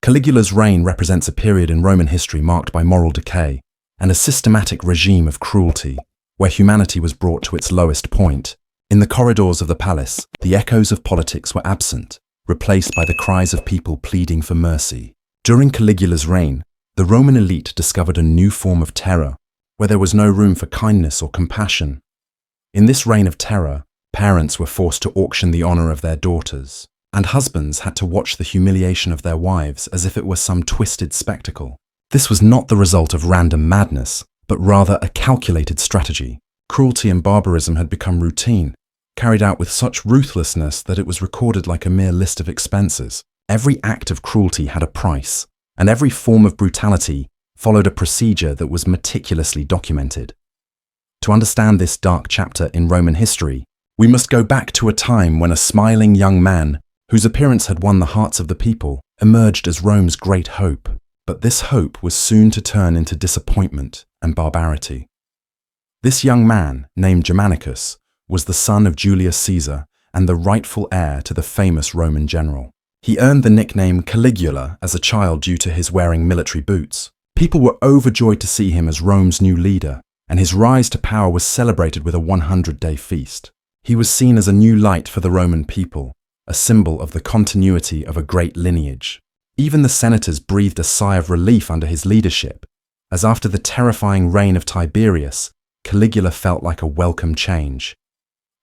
Caligula's reign represents a period in Roman history marked by moral decay and a systematic regime of cruelty, where humanity was brought to its lowest point. In the corridors of the palace, the echoes of politics were absent, replaced by the cries of people pleading for mercy. During Caligula's reign, the Roman elite discovered a new form of terror, where there was no room for kindness or compassion. In this reign of terror, parents were forced to auction the honor of their daughters, and husbands had to watch the humiliation of their wives as if it were some twisted spectacle. This was not the result of random madness, but rather a calculated strategy. Cruelty and barbarism had become routine, carried out with such ruthlessness that it was recorded like a mere list of expenses. Every act of cruelty had a price, and every form of brutality followed a procedure that was meticulously documented. To understand this dark chapter in Roman history, we must go back to a time when a smiling young man, whose appearance had won the hearts of the people, emerged as Rome's great hope. But this hope was soon to turn into disappointment and barbarity. This young man, named Germanicus, was the son of Julius Caesar and the rightful heir to the famous Roman general. He earned the nickname Caligula as a child due to his wearing military boots. People were overjoyed to see him as Rome's new leader, and his rise to power was celebrated with a 100-day feast. He was seen as a new light for the Roman people, a symbol of the continuity of a great lineage. Even the senators breathed a sigh of relief under his leadership, as after the terrifying reign of Tiberius, Caligula felt like a welcome change.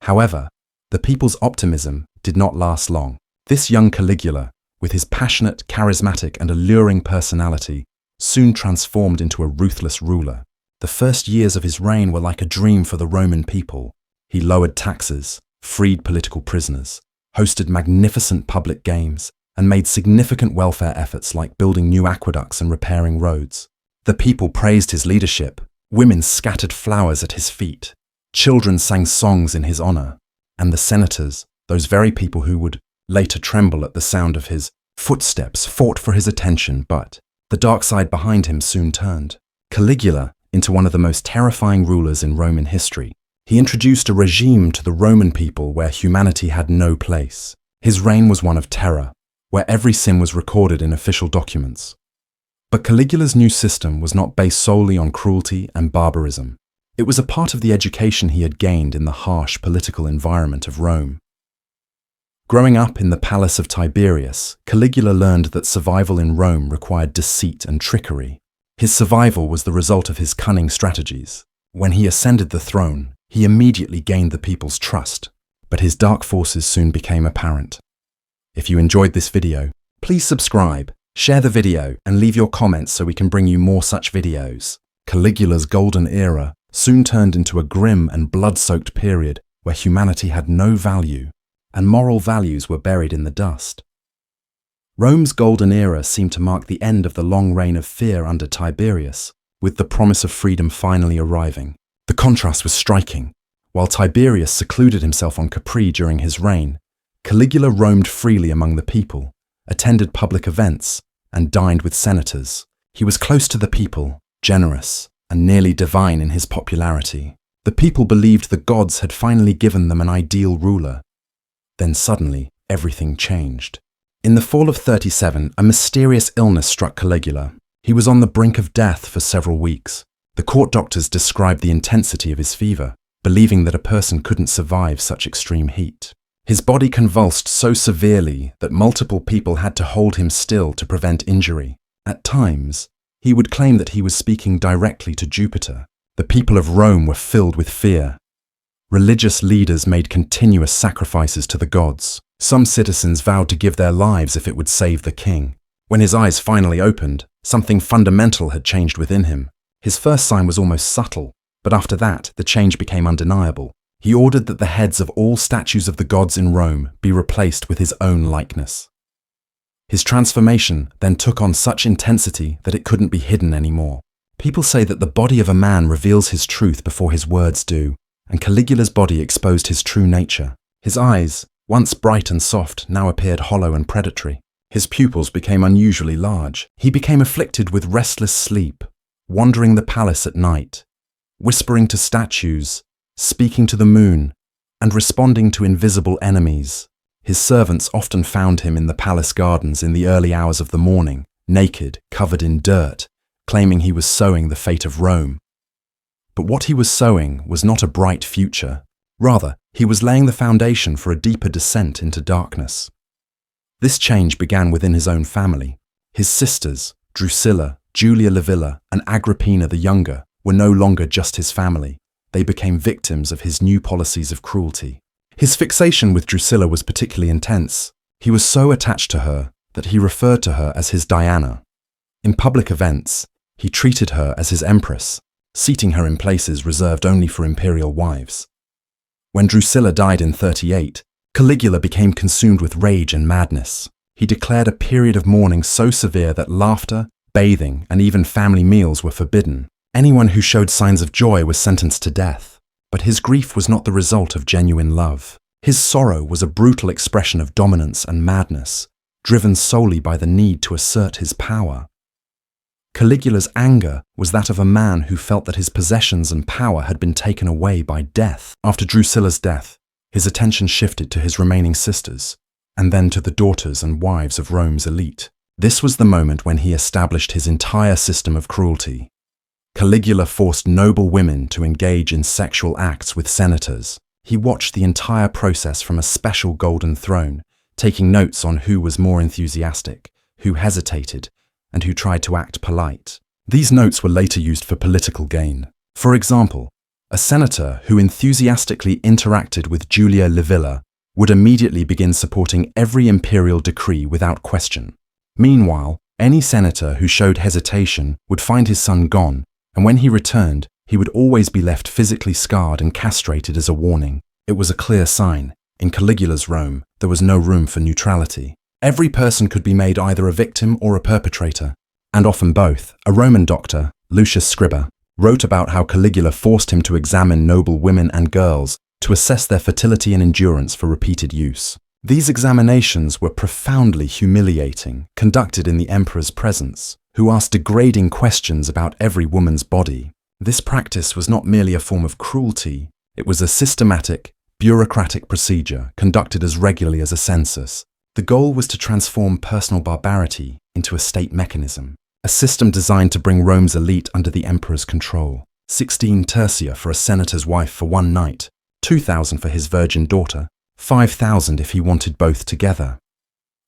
However, the people's optimism did not last long. This young Caligula, with his passionate, charismatic, and alluring personality, soon transformed into a ruthless ruler. The first years of his reign were like a dream for the Roman people. He lowered taxes, freed political prisoners, hosted magnificent public games, and made significant welfare efforts like building new aqueducts and repairing roads. The people praised his leadership. Women scattered flowers at his feet. Children sang songs in his honor. And the senators, those very people who would later tremble at the sound of his footsteps, fought for his attention, but the dark side behind him soon turned Caligula into one of the most terrifying rulers in Roman history. He introduced a regime to the Roman people where humanity had no place. His reign was one of terror, where every sin was recorded in official documents. But Caligula's new system was not based solely on cruelty and barbarism. It was a part of the education he had gained in the harsh political environment of Rome. Growing up in the palace of Tiberius, Caligula learned that survival in Rome required deceit and trickery. His survival was the result of his cunning strategies. When he ascended the throne, he immediately gained the people's trust, but his dark forces soon became apparent. If you enjoyed this video, please subscribe, share the video, and leave your comments so we can bring you more such videos. Caligula's golden era soon turned into a grim and blood-soaked period where humanity had no value, and moral values were buried in the dust. Rome's golden era seemed to mark the end of the long reign of fear under Tiberius, with the promise of freedom finally arriving. The contrast was striking. While Tiberius secluded himself on Capri during his reign, Caligula roamed freely among the people, attended public events, and dined with senators. He was close to the people, generous, and nearly divine in his popularity. The people believed the gods had finally given them an ideal ruler. Then suddenly, everything changed. In the fall of 37, a mysterious illness struck Caligula. He was on the brink of death for several weeks. The court doctors described the intensity of his fever, believing that a person couldn't survive such extreme heat. His body convulsed so severely that multiple people had to hold him still to prevent injury. At times, he would claim that he was speaking directly to Jupiter. The people of Rome were filled with fear. Religious leaders made continuous sacrifices to the gods. Some citizens vowed to give their lives if it would save the king. When his eyes finally opened, something fundamental had changed within him. His first sign was almost subtle, but after that, the change became undeniable. He ordered that the heads of all statues of the gods in Rome be replaced with his own likeness. His transformation then took on such intensity that it couldn't be hidden anymore. People say that the body of a man reveals his truth before his words do, and Caligula's body exposed his true nature. His eyes, once bright and soft, now appeared hollow and predatory. His pupils became unusually large. He became afflicted with restless sleep, wandering the palace at night, whispering to statues, speaking to the moon, and responding to invisible enemies. His servants often found him in the palace gardens in the early hours of the morning, naked, covered in dirt, claiming he was sowing the fate of Rome. But what he was sowing was not a bright future. Rather, he was laying the foundation for a deeper descent into darkness. This change began within his own family. His sisters, Drusilla, Julia Livilla, and Agrippina the Younger, were no longer just his family. They became victims of his new policies of cruelty. His fixation with Drusilla was particularly intense. He was so attached to her that he referred to her as his Diana. In public events, he treated her as his empress, seating her in places reserved only for imperial wives. When Drusilla died in 38, Caligula became consumed with rage and madness. He declared a period of mourning so severe that laughter, bathing, and even family meals were forbidden. Anyone who showed signs of joy was sentenced to death. But his grief was not the result of genuine love. His sorrow was a brutal expression of dominance and madness, driven solely by the need to assert his power. Caligula's anger was that of a man who felt that his possessions and power had been taken away by death. After Drusilla's death, his attention shifted to his remaining sisters, and then to the daughters and wives of Rome's elite. This was the moment when he established his entire system of cruelty. Caligula forced noble women to engage in sexual acts with senators. He watched the entire process from a special golden throne, taking notes on who was more enthusiastic, who hesitated, and who tried to act polite. These notes were later used for political gain. For example, a senator who enthusiastically interacted with Julia Livilla would immediately begin supporting every imperial decree without question. Meanwhile, any senator who showed hesitation would find his son gone, and when he returned, he would always be left physically scarred and castrated as a warning. It was a clear sign. In Caligula's Rome, there was no room for neutrality. Every person could be made either a victim or a perpetrator, and often both. A Roman doctor, Lucius Scriba, wrote about how Caligula forced him to examine noble women and girls to assess their fertility and endurance for repeated use. These examinations were profoundly humiliating, conducted in the emperor's presence, who asked degrading questions about every woman's body. This practice was not merely a form of cruelty, it was a systematic, bureaucratic procedure conducted as regularly as a census. The goal was to transform personal barbarity into a state mechanism, a system designed to bring Rome's elite under the emperor's control. 16 tertia for a senator's wife for one night, 2,000 for his virgin daughter, 5,000 if he wanted both together.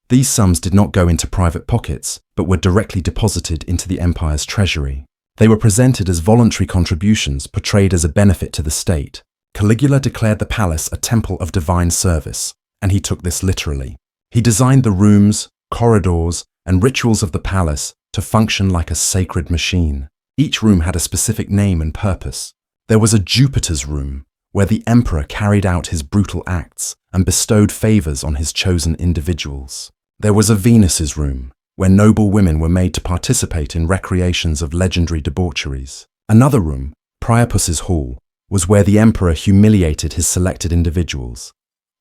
These sums did not go into private pockets, but were directly deposited into the empire's treasury. They were presented as voluntary contributions portrayed as a benefit to the state. Caligula declared the palace a temple of divine service, and he took this literally. He designed the rooms, corridors, and rituals of the palace to function like a sacred machine. Each room had a specific name and purpose. There was a Jupiter's room, where the emperor carried out his brutal acts and bestowed favors on his chosen individuals. There was a Venus's room, where noble women were made to participate in recreations of legendary debaucheries. Another room, Priapus's hall, was where the emperor humiliated his selected individuals.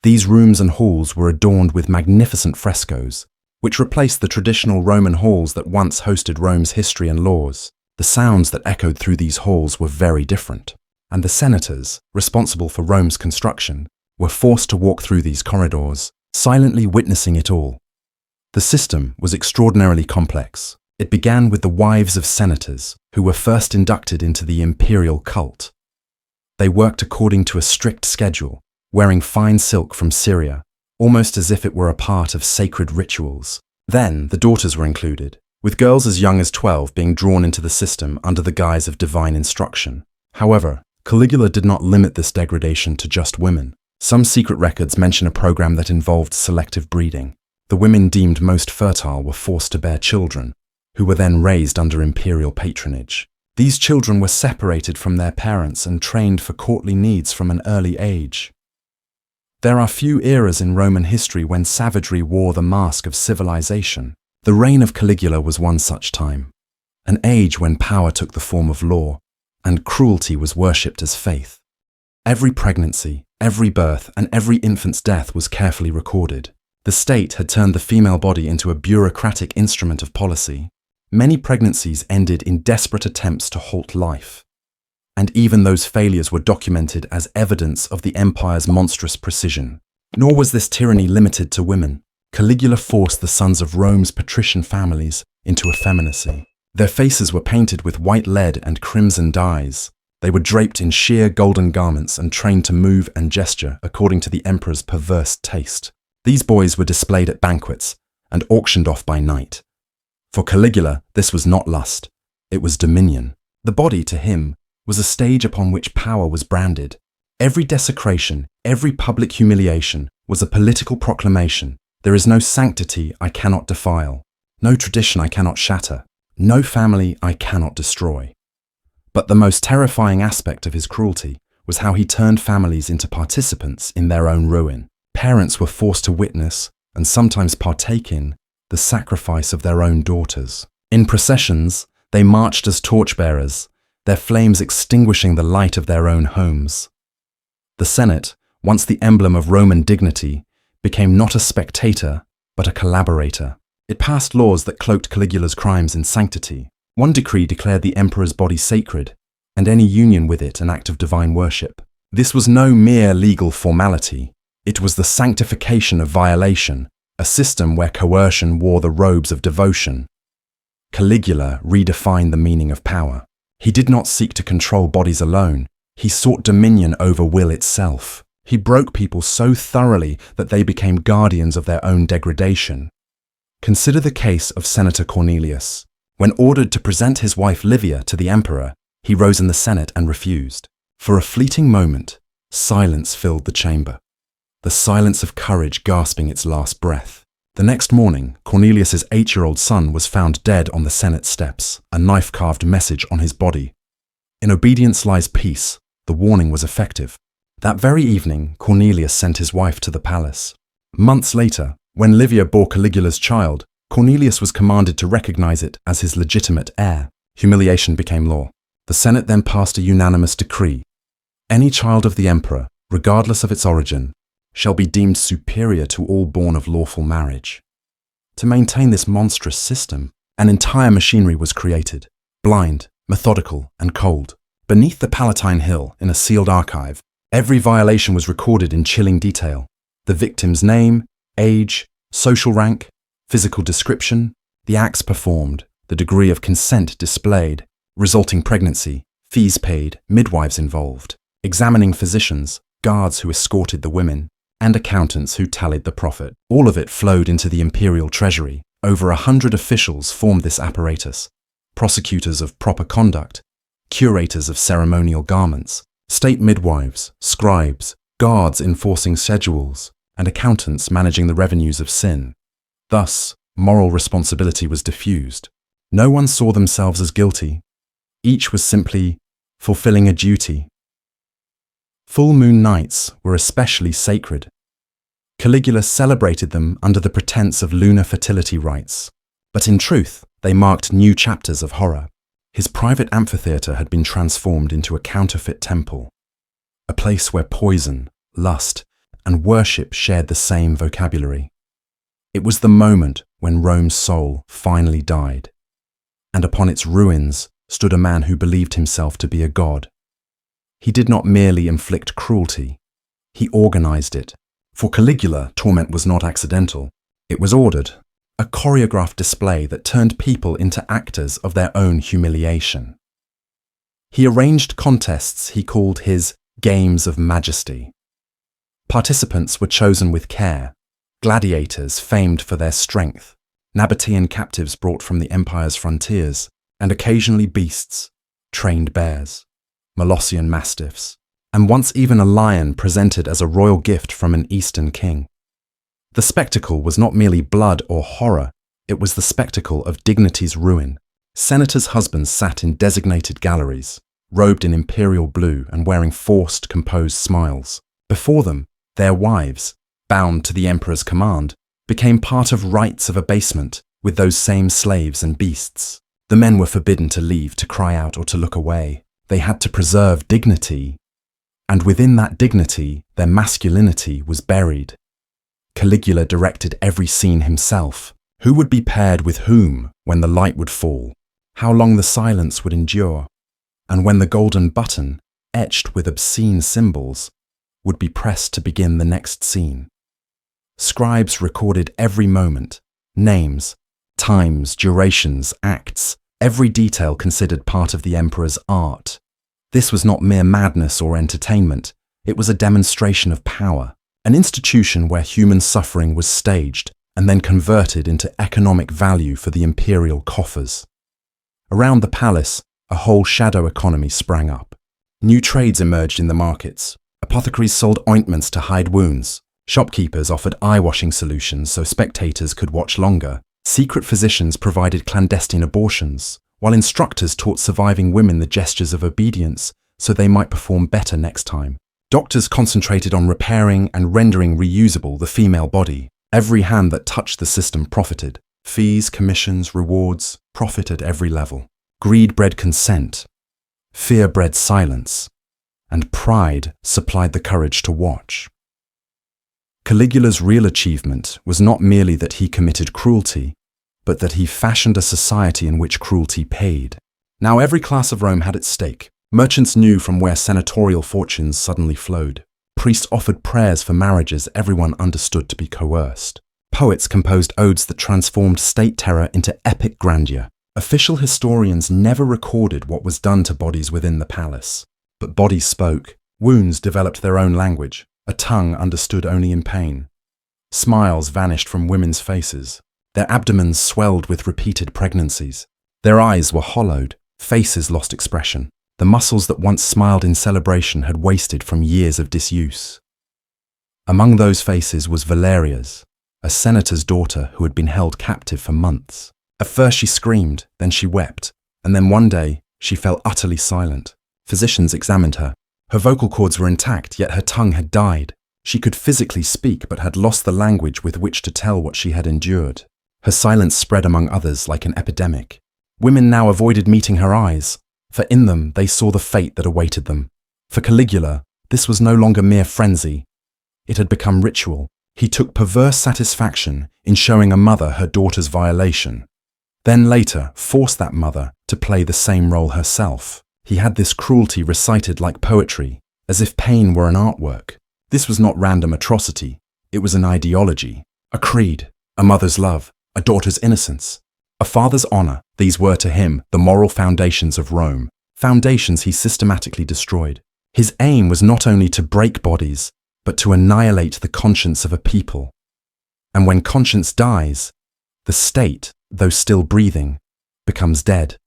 These rooms and halls were adorned with magnificent frescoes, which replaced the traditional Roman halls that once hosted Rome's history and laws. The sounds that echoed through these halls were very different, and the senators, responsible for Rome's construction, were forced to walk through these corridors, silently witnessing it all. The system was extraordinarily complex. It began with the wives of senators, who were first inducted into the imperial cult. They worked according to a strict schedule, wearing fine silk from Syria, almost as if it were a part of sacred rituals. Then the daughters were included, with girls as young as 12 being drawn into the system under the guise of divine instruction. However, Caligula did not limit this degradation to just women. Some secret records mention a program that involved selective breeding. The women deemed most fertile were forced to bear children, who were then raised under imperial patronage. These children were separated from their parents and trained for courtly needs from an early age. There are few eras in Roman history when savagery wore the mask of civilization. The reign of Caligula was one such time, an age when power took the form of law, and cruelty was worshipped as faith. Every pregnancy, every birth, and every infant's death was carefully recorded. The state had turned the female body into a bureaucratic instrument of policy. Many pregnancies ended in desperate attempts to halt life, and even those failures were documented as evidence of the empire's monstrous precision. Nor was this tyranny limited to women. Caligula forced the sons of Rome's patrician families into effeminacy. Their faces were painted with white lead and crimson dyes. They were draped in sheer golden garments and trained to move and gesture according to the emperor's perverse taste. These boys were displayed at banquets and auctioned off by night. For Caligula, this was not lust, it was dominion. The body, to him, was a stage upon which power was branded. Every desecration, every public humiliation was a political proclamation. There is no sanctity I cannot defile, no tradition I cannot shatter, no family I cannot destroy. But the most terrifying aspect of his cruelty was how he turned families into participants in their own ruin. Parents were forced to witness, and sometimes partake in, the sacrifice of their own daughters. In processions, they marched as torchbearers, their flames extinguishing the light of their own homes. The Senate, once the emblem of Roman dignity, became not a spectator, but a collaborator. It passed laws that cloaked Caligula's crimes in sanctity. One decree declared the emperor's body sacred, and any union with it an act of divine worship. This was no mere legal formality. It was the sanctification of violation, a system where coercion wore the robes of devotion. Caligula redefined the meaning of power. He did not seek to control bodies alone. He sought dominion over will itself. He broke people so thoroughly that they became guardians of their own degradation. Consider the case of Senator Cornelius. When ordered to present his wife Livia to the emperor, he rose in the Senate and refused. For a fleeting moment, silence filled the chamber. The silence of courage gasping its last breath. The next morning, Cornelius's 8-year-old son was found dead on the Senate steps, a knife-carved message on his body. In obedience lies peace. The warning was effective. That very evening, Cornelius sent his wife to the palace. Months later, when Livia bore Caligula's child, Cornelius was commanded to recognize it as his legitimate heir. Humiliation became law. The Senate then passed a unanimous decree. Any child of the emperor, regardless of its origin, shall be deemed superior to all born of lawful marriage. To maintain this monstrous system, an entire machinery was created, blind, methodical, and cold. Beneath the Palatine Hill, in a sealed archive, every violation was recorded in chilling detail. The victim's name, age, social rank, physical description, the acts performed, the degree of consent displayed, resulting pregnancy, fees paid, midwives involved, examining physicians, guards who escorted the women, and accountants who tallied the profit. All of it flowed into the imperial treasury. Over 100 officials formed this apparatus: prosecutors of proper conduct, curators of ceremonial garments, state midwives, scribes, guards enforcing schedules, and accountants managing the revenues of sin. Thus, moral responsibility was diffused. No one saw themselves as guilty. Each was simply fulfilling a duty. Full moon nights were especially sacred. Caligula celebrated them under the pretense of lunar fertility rites, but in truth, they marked new chapters of horror. His private amphitheatre had been transformed into a counterfeit temple, a place where poison, lust, and worship shared the same vocabulary. It was the moment when Rome's soul finally died, and upon its ruins stood a man who believed himself to be a god. He did not merely inflict cruelty, he organized it. For Caligula, torment was not accidental, it was ordered, a choreographed display that turned people into actors of their own humiliation. He arranged contests he called his Games of Majesty. Participants were chosen with care, gladiators famed for their strength, Nabatean captives brought from the empire's frontiers, and occasionally beasts, trained bears, Molossian mastiffs, and once even a lion presented as a royal gift from an eastern king. The spectacle was not merely blood or horror, it was the spectacle of dignity's ruin. Senators' husbands sat in designated galleries, robed in imperial blue and wearing forced, composed smiles. Before them, their wives, bound to the emperor's command, became part of rites of abasement with those same slaves and beasts. The men were forbidden to leave, to cry out, or to look away. They had to preserve dignity, and within that dignity, their masculinity was buried. Caligula directed every scene himself. Who would be paired with whom when the light would fall? How long the silence would endure? And when the golden button, etched with obscene symbols, would be pressed to begin the next scene. Scribes recorded every moment, names, times, durations, acts, every detail considered part of the emperor's art. This was not mere madness or entertainment, it was a demonstration of power, an institution where human suffering was staged and then converted into economic value for the imperial coffers. Around the palace, a whole shadow economy sprang up. New trades emerged in the markets. Apothecaries sold ointments to hide wounds. Shopkeepers offered eye-washing solutions so spectators could watch longer. Secret physicians provided clandestine abortions, while instructors taught surviving women the gestures of obedience so they might perform better next time. Doctors concentrated on repairing and rendering reusable the female body. Every hand that touched the system profited. Fees, commissions, rewards, profit at every level. Greed bred consent. Fear bred silence. And pride supplied the courage to watch. Caligula's real achievement was not merely that he committed cruelty, but that he fashioned a society in which cruelty paid. Now every class of Rome had its stake. Merchants knew from where senatorial fortunes suddenly flowed. Priests offered prayers for marriages everyone understood to be coerced. Poets composed odes that transformed state terror into epic grandeur. Official historians never recorded what was done to bodies within the palace. But bodies spoke. Wounds developed their own language. A tongue understood only in pain. Smiles vanished from women's faces. Their abdomens swelled with repeated pregnancies. Their eyes were hollowed. Faces lost expression. The muscles that once smiled in celebration had wasted from years of disuse. Among those faces was Valeria's, a senator's daughter who had been held captive for months. At first she screamed, then she wept, and then one day she fell utterly silent. Physicians examined her. Her vocal cords were intact, yet her tongue had died. She could physically speak, but had lost the language with which to tell what she had endured. Her silence spread among others like an epidemic. Women now avoided meeting her eyes, for in them they saw the fate that awaited them. For Caligula, this was no longer mere frenzy. It had become ritual. He took perverse satisfaction in showing a mother her daughter's violation, then later forced that mother to play the same role herself. He had this cruelty recited like poetry, as if pain were an artwork. This was not random atrocity. It was an ideology, a creed, a mother's love, a daughter's innocence, a father's honor. These were to him the moral foundations of Rome, foundations he systematically destroyed. His aim was not only to break bodies, but to annihilate the conscience of a people. And when conscience dies, the state, though still breathing, becomes dead.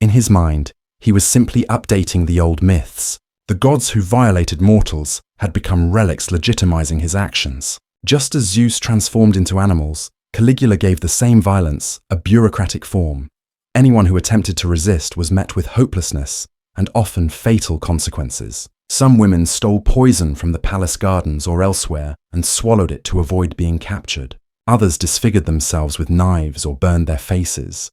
In his mind, he was simply updating the old myths. The gods who violated mortals had become relics legitimizing his actions. Just as Zeus transformed into animals, Caligula gave the same violence a bureaucratic form. Anyone who attempted to resist was met with hopelessness and often fatal consequences. Some women stole poison from the palace gardens or elsewhere and swallowed it to avoid being captured. Others disfigured themselves with knives or burned their faces,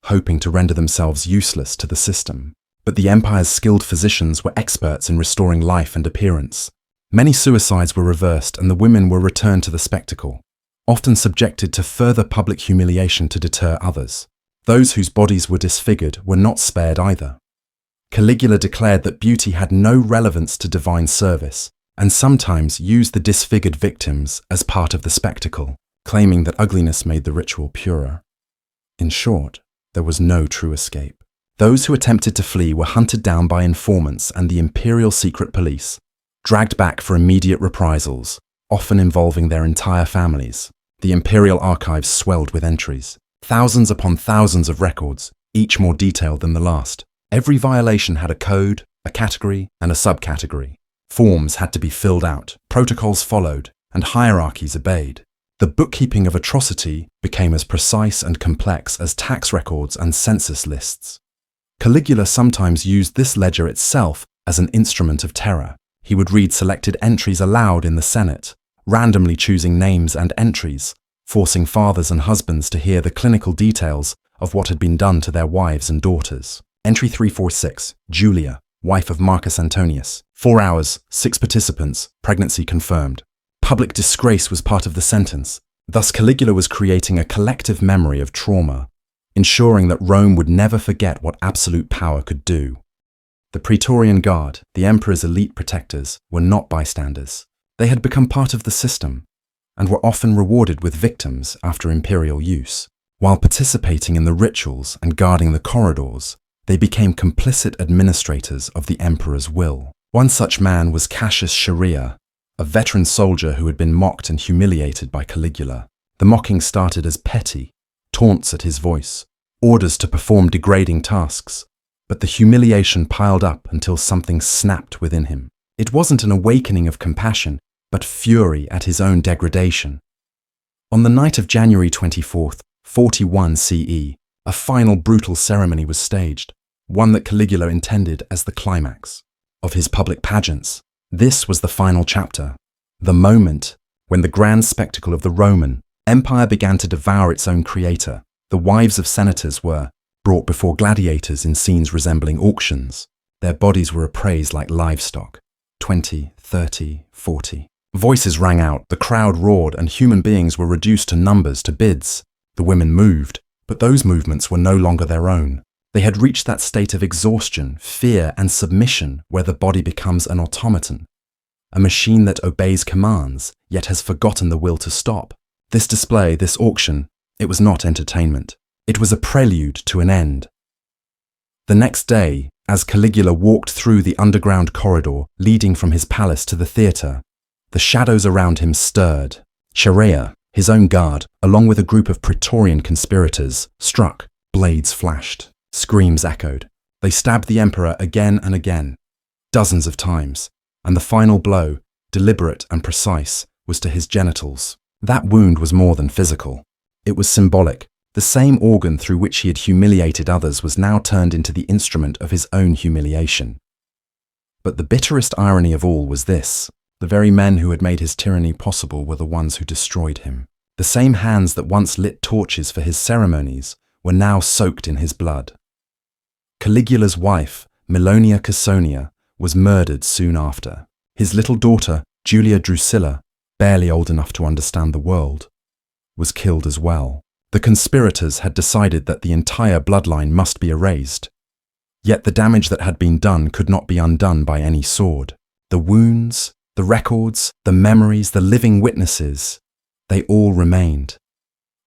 hoping to render themselves useless to the system. But the empire's skilled physicians were experts in restoring life and appearance. Many suicides were reversed and the women were returned to the spectacle, often subjected to further public humiliation to deter others. Those whose bodies were disfigured were not spared either. Caligula declared that beauty had no relevance to divine service, and sometimes used the disfigured victims as part of the spectacle, claiming that ugliness made the ritual purer. In short, there was no true escape. Those who attempted to flee were hunted down by informants and the imperial secret police, dragged back for immediate reprisals, often involving their entire families. The imperial archives swelled with entries, thousands upon thousands of records, each more detailed than the last. Every violation had a code, a category, and a subcategory. Forms had to be filled out, protocols followed, and hierarchies obeyed. The bookkeeping of atrocity became as precise and complex as tax records and census lists. Caligula sometimes used this ledger itself as an instrument of terror. He would read selected entries aloud in the Senate, randomly choosing names and entries, forcing fathers and husbands to hear the clinical details of what had been done to their wives and daughters. Entry 346, Julia, wife of Marcus Antonius. 4 hours, 6 participants, pregnancy confirmed. Public disgrace was part of the sentence. Thus Caligula was creating a collective memory of trauma, ensuring that Rome would never forget what absolute power could do. The Praetorian Guard, the emperor's elite protectors, were not bystanders. They had become part of the system, and were often rewarded with victims after imperial use. While participating in the rituals and guarding the corridors, they became complicit administrators of the emperor's will. One such man was Cassius Chaerea, a veteran soldier who had been mocked and humiliated by Caligula. The mocking started as petty, taunts at his voice, orders to perform degrading tasks, but the humiliation piled up until something snapped within him. It wasn't an awakening of compassion, but fury at his own degradation. On the night of January 24th, 41 CE, a final brutal ceremony was staged, one that Caligula intended as the climax of his public pageants. This was the final chapter, the moment when the grand spectacle of the Roman Empire began to devour its own creator. The wives of senators were brought before gladiators in scenes resembling auctions. Their bodies were appraised like livestock. 20, 30, 40. Voices rang out, the crowd roared, and human beings were reduced to numbers, to bids. The women moved, but those movements were no longer their own. They had reached that state of exhaustion, fear, and submission where the body becomes an automaton, a machine that obeys commands, yet has forgotten the will to stop. This display, this auction, it was not entertainment. It was a prelude to an end. The next day, as Caligula walked through the underground corridor leading from his palace to the theatre, the shadows around him stirred. Chaerea, his own guard, along with a group of Praetorian conspirators, struck. Blades flashed. Screams echoed. They stabbed the emperor again and again, dozens of times, and the final blow, deliberate and precise, was to his genitals. That wound was more than physical. It was symbolic. The same organ through which he had humiliated others was now turned into the instrument of his own humiliation. But the bitterest irony of all was this: the very men who had made his tyranny possible were the ones who destroyed him. The same hands that once lit torches for his ceremonies were now soaked in his blood. Caligula's wife, Milonia Caesonia, was murdered soon after. His little daughter, Julia Drusilla, barely old enough to understand the world, was killed as well. The conspirators had decided that the entire bloodline must be erased. Yet the damage that had been done could not be undone by any sword. The wounds, the records, the memories, the living witnesses, they all remained.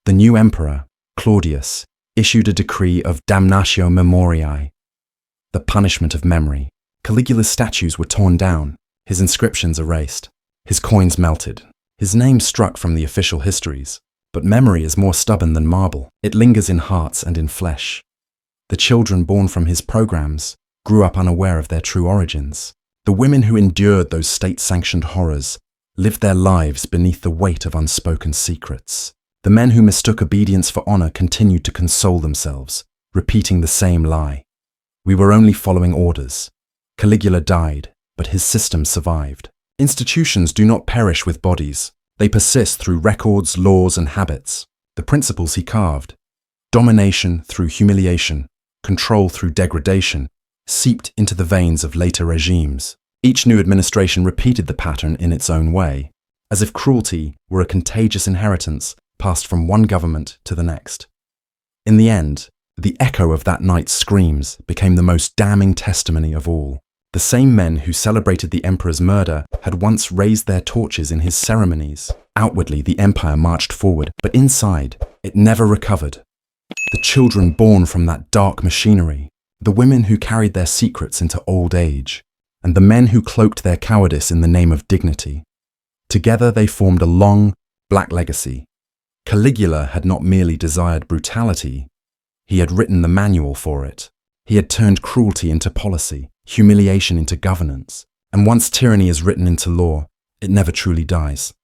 The new emperor, Claudius, issued a decree of damnatio memoriae, the punishment of memory. Caligula's statues were torn down, his inscriptions erased, his coins melted, his name struck from the official histories. But memory is more stubborn than marble. It lingers in hearts and in flesh. The children born from his programs grew up unaware of their true origins. The women who endured those state-sanctioned horrors lived their lives beneath the weight of unspoken secrets. The men who mistook obedience for honor continued to console themselves, repeating the same lie. We were only following orders. Caligula died, but his system survived. Institutions do not perish with bodies. They persist through records, laws, and habits. The principles he carved, domination through humiliation, control through degradation, seeped into the veins of later regimes. Each new administration repeated the pattern in its own way, as if cruelty were a contagious inheritance passed from one government to the next. In the end, the echo of that night's screams became the most damning testimony of all. The same men who celebrated the emperor's murder had once raised their torches in his ceremonies. Outwardly, the empire marched forward, but inside, it never recovered. The children born from that dark machinery, the women who carried their secrets into old age, and the men who cloaked their cowardice in the name of dignity. Together they formed a long, black legacy. Caligula had not merely desired brutality, he had written the manual for it. He had turned cruelty into policy, humiliation into governance, and once tyranny is written into law, it never truly dies.